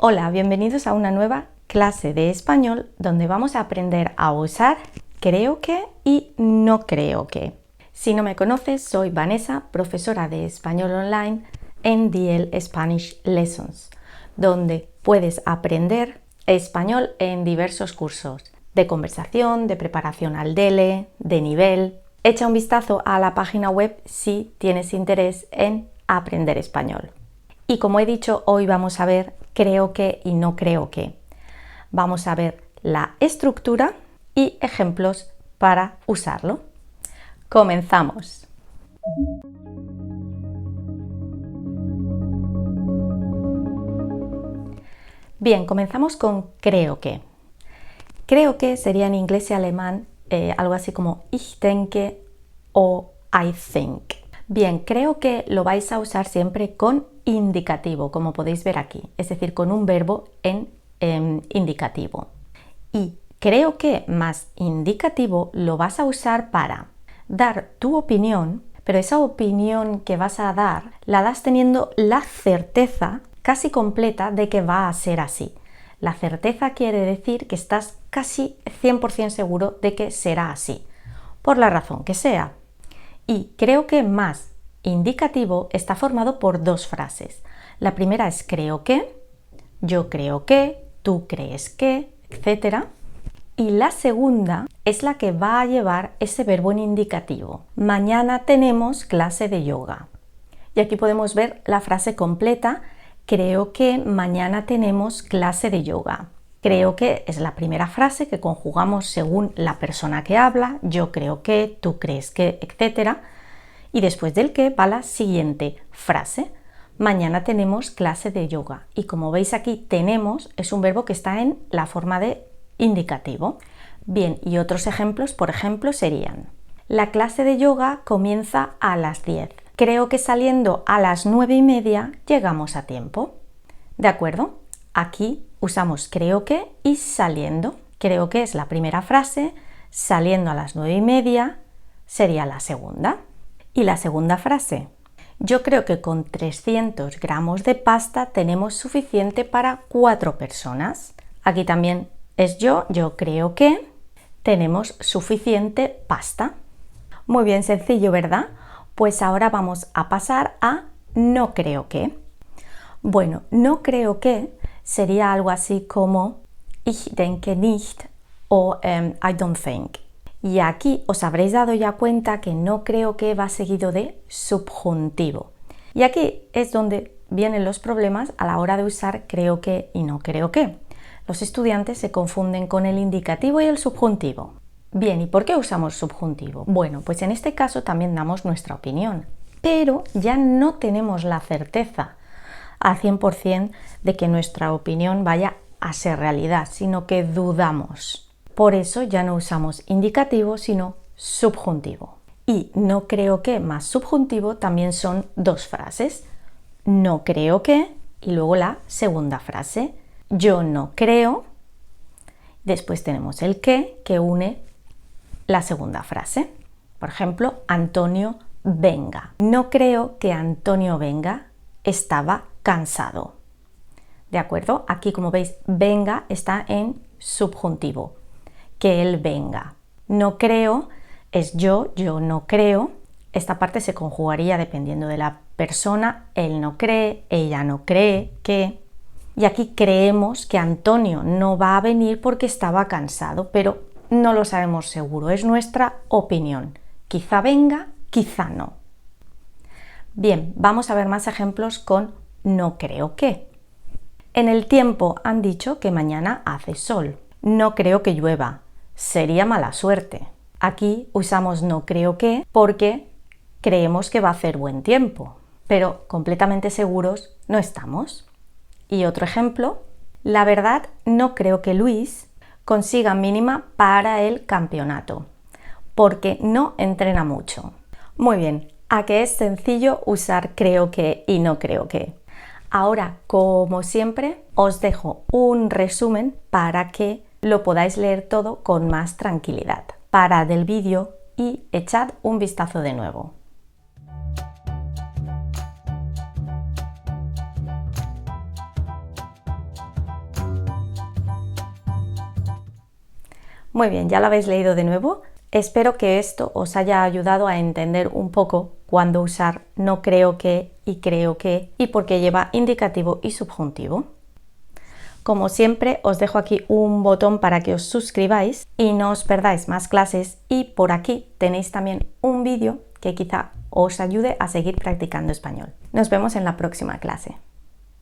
Hola, bienvenidos a una nueva clase de español donde vamos a aprender a usar creo que y no creo que. Si no me conoces, soy Vanessa, profesora de español online en DL Spanish Lessons, donde puedes aprender español en diversos cursos de conversación, de preparación al DELE, de nivel. Echa un vistazo a la página web si tienes interés en aprender español. Y como he dicho, hoy vamos a ver creo que y no creo que. Vamos a ver la estructura y ejemplos para usarlo. Comenzamos. Bien, comenzamos con creo que. Creo que sería en inglés y alemán algo así como ich denke o I think. Bien, creo que lo vais a usar siempre con indicativo, como podéis ver aquí, es decir, con un verbo en indicativo. Y creo que más indicativo lo vas a usar para dar tu opinión, pero esa opinión que vas a dar la das teniendo la certeza casi completa de que va a ser así. La certeza quiere decir que estás casi 100% seguro de que será así, por la razón que sea. Y creo que más indicativo está formado por dos frases. La primera es creo que, yo creo que, tú crees que, etc. Y la segunda es la que va a llevar ese verbo en indicativo. Mañana tenemos clase de yoga. Y aquí podemos ver la frase completa. Creo que mañana tenemos clase de yoga. Creo que es la primera frase que conjugamos según la persona que habla, yo creo que, tú crees que, etc. Y después del que va la siguiente frase. Mañana tenemos clase de yoga. Y como veis aquí, tenemos es un verbo que está en la forma de indicativo. Bien, y otros ejemplos, por ejemplo, serían: la clase de yoga comienza a las 10. Creo que saliendo a las 9:30 llegamos a tiempo. ¿De acuerdo? Aquí usamos creo que y saliendo. Creo que es la primera frase, saliendo a las 9:30 sería la segunda. Y la segunda frase: yo creo que con 300 gramos de pasta tenemos suficiente para 4 personas. Aquí también es yo creo que tenemos suficiente pasta. Muy bien, sencillo, ¿verdad? Pues ahora vamos a pasar a no creo que. Bueno, no creo que sería algo así como ich denke nicht o I don't think. Y aquí os habréis dado ya cuenta que no creo que va seguido de subjuntivo. Y aquí es donde vienen los problemas a la hora de usar creo que y no creo que. Los estudiantes se confunden con el indicativo y el subjuntivo. Bien, ¿y por qué usamos subjuntivo? Bueno, pues en este caso también damos nuestra opinión, pero ya no tenemos la certeza al 100% de que nuestra opinión vaya a ser realidad, sino que dudamos. Por eso ya no usamos indicativo, sino subjuntivo. Y no creo que más subjuntivo también son dos frases. No creo que, y luego la segunda frase. Yo no creo. Después tenemos el que une la segunda frase. Por ejemplo, Antonio venga. No creo que Antonio venga, estaba cansado. ¿De acuerdo? Aquí, como veis, venga está en subjuntivo. Que él venga. No creo es yo no creo. Esta parte se conjugaría dependiendo de la persona. Él no cree, ella no cree, que. Y aquí creemos que Antonio no va a venir porque estaba cansado, pero no lo sabemos seguro, es nuestra opinión. Quizá venga, quizá no. Bien, vamos a ver más ejemplos con no creo que. En el tiempo han dicho que mañana hace sol. No creo que llueva. Sería mala suerte. Aquí usamos no creo que porque creemos que va a hacer buen tiempo, pero completamente seguros no estamos. Y otro ejemplo: la verdad, no creo que Luis consiga mínima para el campeonato, porque no entrena mucho. Muy bien, ¿a qué es sencillo usar creo que y no creo que? Ahora, como siempre, os dejo un resumen para que lo podáis leer todo con más tranquilidad. Parad el vídeo y echad un vistazo de nuevo. Muy bien, ya lo habéis leído de nuevo. Espero que esto os haya ayudado a entender un poco cuándo usar no creo que y creo que y por qué lleva indicativo y subjuntivo. Como siempre, os dejo aquí un botón para que os suscribáis y no os perdáis más clases, y por aquí tenéis también un vídeo que quizá os ayude a seguir practicando español. Nos vemos en la próxima clase.